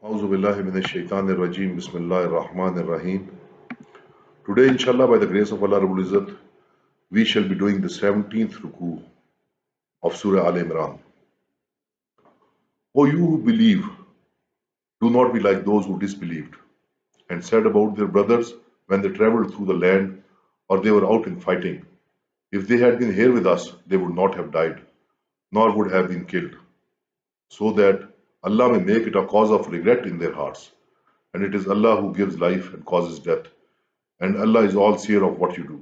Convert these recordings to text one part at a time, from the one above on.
Auzu billahi minash shaitanir rajim. Bismillahir rahmanir rahim. Today, inshallah, by the grace of Allah Rabbul Izzat, we shall be doing the 17th Rukuh of Surah Al Imran. O you who believe, do not be like those who disbelieved and said about their brothers when they traveled through the land or they were out in fighting. If they had been here with us, they would not have died, nor would have been killed, so that Allah may make it a cause of regret in their hearts. And it is Allah who gives life and causes death, and Allah is all seer of what you do.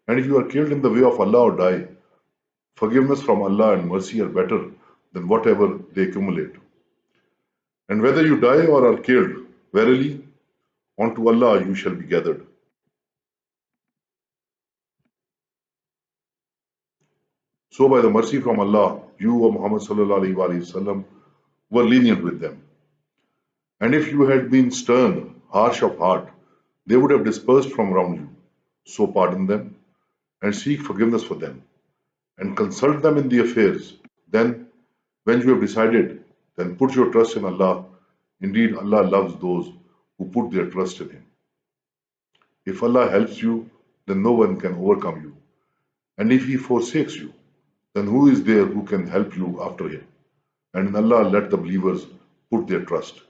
And if you are killed in the way of Allah or die, forgiveness from Allah and mercy are better than whatever they accumulate. And whether you die or are killed, verily, unto Allah you shall be gathered. So by the mercy from Allah, you, O Muhammad sallallahu alaihi wasallam, were lenient with them. And if you had been stern, harsh of heart, they would have dispersed from around you. So pardon them and seek forgiveness for them and consult them in the affairs. Then, when you have decided, then put your trust in Allah. Indeed, Allah loves those who put their trust in Him. If Allah helps you, then no one can overcome you. And if He forsakes you, then who is there who can help you after Him? And in Allah let the believers put their trust.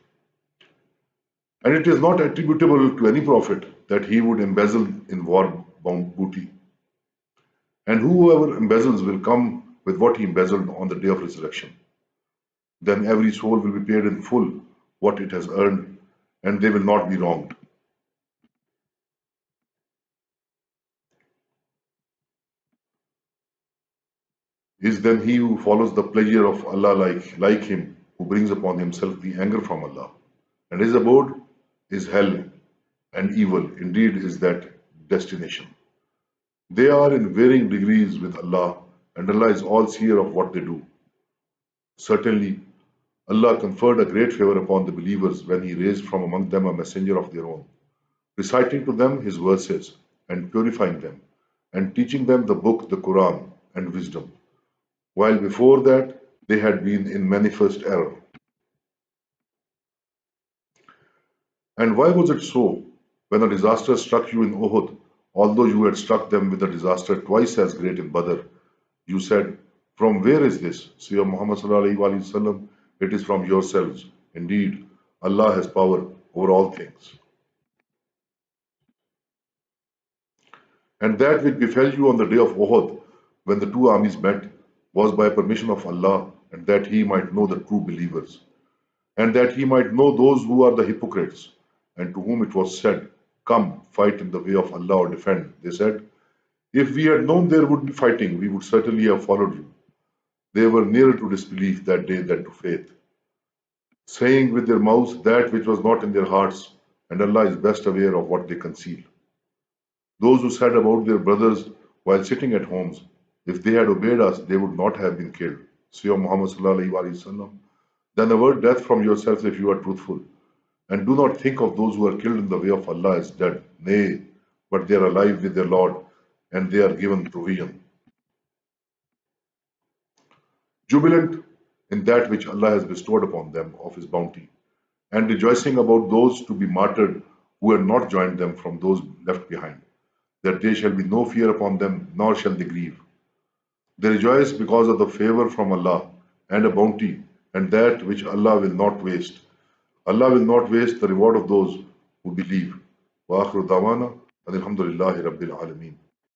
And it is not attributable to any prophet that he would embezzle in war-bound booty. And whoever embezzles will come with what he embezzled on the day of resurrection. Then every soul will be paid in full what it has earned, and they will not be wronged. Is then he who follows the pleasure of Allah like him, who brings upon himself the anger from Allah, and his abode is hell, and evil indeed is that destination. They are in varying degrees with Allah, and Allah is all seer of what they do. Certainly, Allah conferred a great favor upon the believers when He raised from among them a messenger of their own, reciting to them His verses, and purifying them, and teaching them the book, the Quran, and wisdom, while before that they had been in manifest error. And why was it so? When a disaster struck you in Uhud, although you had struck them with a disaster twice as great in Badr, you said, "From where is this?" Say, O Muhammad sallallahu alaihi wasallam, it is from yourselves. Indeed, Allah has power over all things. And that which befell you on the day of Uhud, when the two armies met, was by permission of Allah, and that He might know the true believers, and that He might know those who are the hypocrites, and to whom it was said, "Come, fight in the way of Allah or defend." They said, "If we had known there would be fighting, we would certainly have followed you." They were nearer to disbelief that day than to faith, saying with their mouths that which was not in their hearts, and Allah is best aware of what they conceal. Those who said about their brothers while sitting at homes, "If they had obeyed us, they would not have been killed." Say, O Muhammad sallallahu alaihi wasallam, then avert death from yourselves if you are truthful, and do not think of those who are killed in the way of Allah as dead. Nay, but they are alive with their Lord, and they are given provision. Jubilant in that which Allah has bestowed upon them of His bounty, and rejoicing about those to be martyred who had not joined them from those left behind, that there shall be no fear upon them, nor shall they grieve. They rejoice because of the favor from Allah and a bounty, and that which Allah will not waste. Allah will not waste the reward of those who believe. Wa akhiru dawana, alhamdulillahi rabbil alameen.